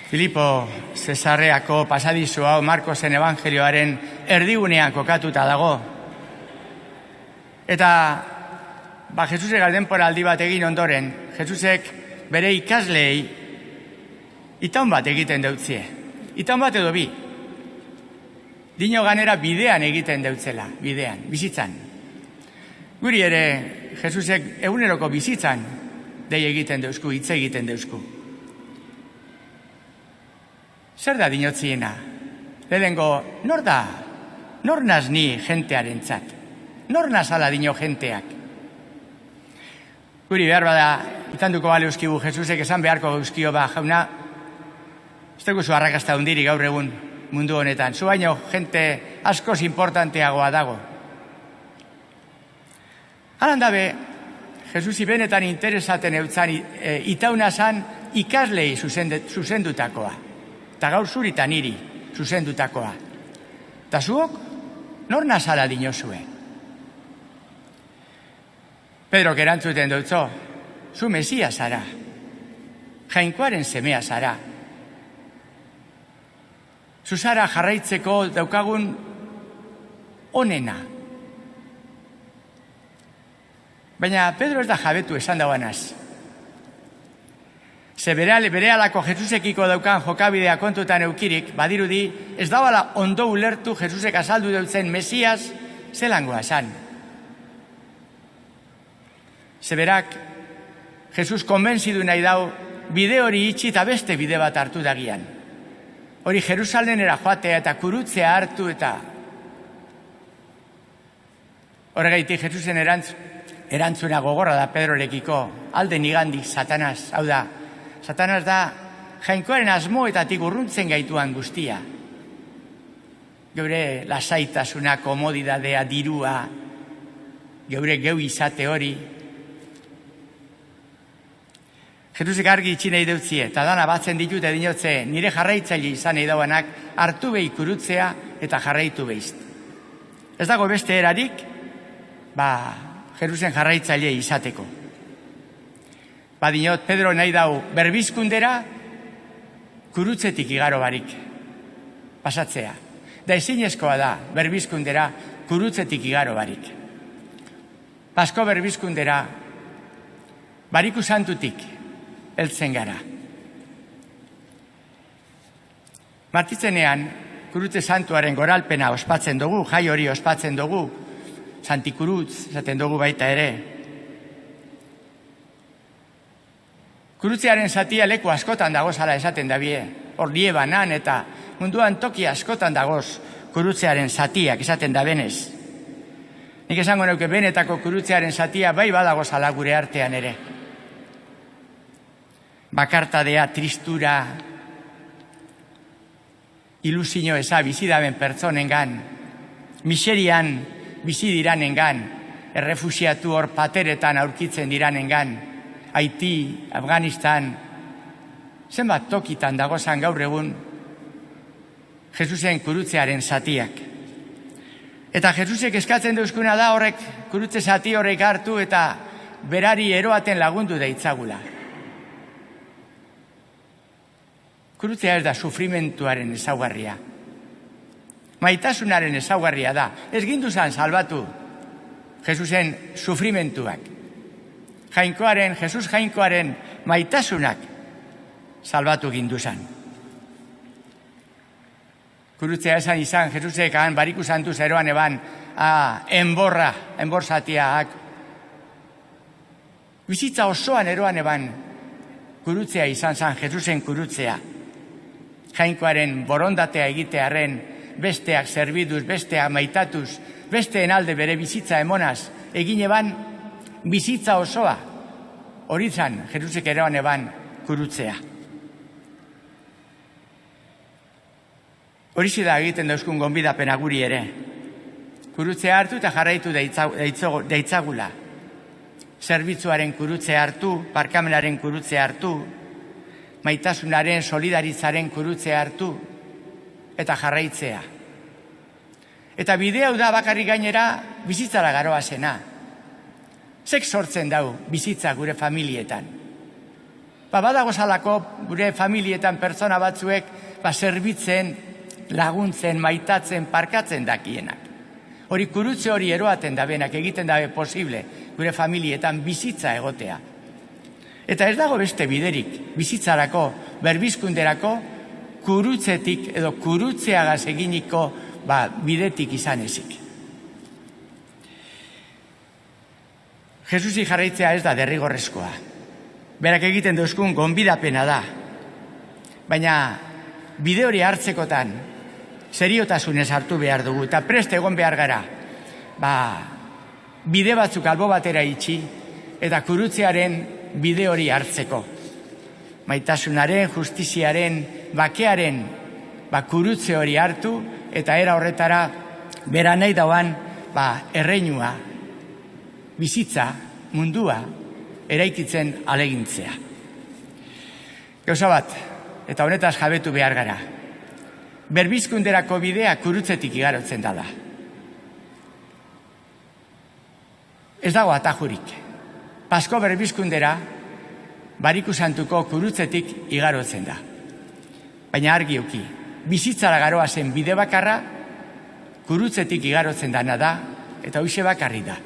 Filipo Zesareako pasadizo hau Markosen evangelioaren erdigunean kokatuta dago. Eta Jesusek aldenporaldi bat egin ondoren, Jesusek bere ikasleei itaun bat egiten deutzie. Itaun bat edo bi. Dino ganera bidean egiten deutzela, bidean, bizitzan. Guri ere Jesusek eguneroko bizitzan dei egiten deusku, hitz egiten deusku. Zer da dinotziena? Lehenengo, nor da? Nor naz ni jentearen zat? Nor nazala dino jenteak? Guri behar bada, itanduko bale euskigu Jesusek esan beharko euskio jauna, ez dugu zu arrakasta hundiri gaur egun mundu honetan. Zu baino jente askoz importanteagoa dago. Halan dabe, Jesusi benetan interesaten eutzan itauna zan ikaslei zuzendutakoa. Eta gaur zurita niri zuzendutakoa. Eta zuok, nor nazala dinozue? Pedrok erantzuten dutzo, zu Mesia zara, Jainkoaren semea zara. Zu zara jarraitzeko daukagun onena. Baina Pedro ez da jabetu esan dauanaz. Ze berehalako Jesusekiko daukan jokabidea kontutan eukirik, badirudi ez dabala ondo ulertu Jesusek azaldu deutzen Mesias zelangoa zan. Zeberak, Jesus konbentzidu nahi dau bide hori itxi eta beste bide bat hartu dagian. Hori Jerusalenera joatea eta kurutzea hartu eta horregaitik Jesusen erantzuna gogorra da Pedrorekiko, alde nigandik Satanaz, hau da, Satanaz da Jainkoaren asmoetatik urruntzen gaituan guztia. Geure lasaitasuna, komodidadea, dirua, geure geu izate hori. Jesusek argi itxinei deutzie, eta dana batzen ditute dinotze, nire jarraitzaile izan nahi dauanak, hartu behi kurutzea eta jarraitu behizt. Ez dago beste erarik, Jerusen jarraitzaile izateko. Dinot, Pedro nahi dau berbizkundera kurutzetik igaro barik pasatzea. Da ezinezkoa da berbizkundera kurutzetik igaro barik. Pasko berbizkundera bariku santutik heltzen gara. Martitzenean, kurutze santuaren goralpena ospatzen dugu, jai hori ospatzen dugu, santikurutz esaten dugu baita ere. Kurutzearen zatia leku askotan dagozala esaten dabie, hor Liebanan eta munduan toki askotan dagoz kurutzearen zatiak esaten da benez. Nik esango neuke benetako kurutzearen zatia bai badagozala gure artean ere. Bakartadea, tristura, ilusio eza bizidaben pertsonengan, miserian bizi diranengan, errefusiatu hor pateretan aurkitzen diranengan, Haiti, Afganistan, zenbat tokitan dagozan gaur egun Jesusen kurutzearen zatiak. Eta Jesusek eskatzen deuskuna da horrek kurutze zati horrek hartu eta berari eroaten lagundu deitzagula. Kurutzea ez da sufrimentuaren ezaugarria. Maitasunaren ezaugarria da. Ez ginduzan salbatu Jesusen sufrimentuak. Jesus Jainkoaren maitasunak salbatu ginduzan. Kurutzea esan izan, Jesusek bariku santu zeroan eban, enbor zatiak. Bizitza osoan eroan eban, kurutzea izan zan, Jesusen kurutzea. Jainkoaren borondatea egitearen, besteak zerbiduz, besteak maitatuz, besteen alde bere bizitza emonaz, egin eban bizitza osoa. Hori zan, Jesusek eroan eban kurutzea. Horixe da egiten dauzkun gonbidapena guri ere. Kurutzea hartu eta jarraitu deitzagula. Zerbitzuaren kurutzea hartu, barkamenaren kurutzea hartu, maitasunaren, solidaritzaren kurutzea hartu, eta jarraitzea. Eta bide hau da bakarrik gainera bizitzara garoa zena. Zek sortzen dau bizitza gure familietan. Badago zalako gure familietan pertsona batzuek zerbitzen, laguntzen, maitatzen, parkatzen dakienak. Hori kurutze hori eroaten da benak, egiten dabe posible gure familietan bizitza egotea. Eta ez dago beste biderik, bizitzarako, berbizkunderako, kurutzetik edo kurutzeagaz eginiko bidetik izan ezik. Jesusi jarraitzea ez da derrigorrezkoa. Berak egiten duzkun gonbidapena da. Baina bide hori hartzekotan, seriotasunez hartu behar dugu, eta prest egon behar gara, bide batzuk albo batera itxi, eta kurutzearen bide hori hartzeko. Maitasunaren, justiziaren, bakearen, kurutze hori hartu, eta era horretara, bera nahi dauan, erreinua, bizitza, mundua, eraikitzen alegintzea. Gauza bat, eta honetaz jabetu behar gara. Berbizkunderako bidea kurutzetik igarotzen dala. Ez dago atajurik. Pasko berbizkundera, Bariku Santuko kurutzetik igarotzen da. Baina argioki, bizitzara garoa zen bide bakarra, kurutzetik igarotzen dana da, eta hoxe bakarri da.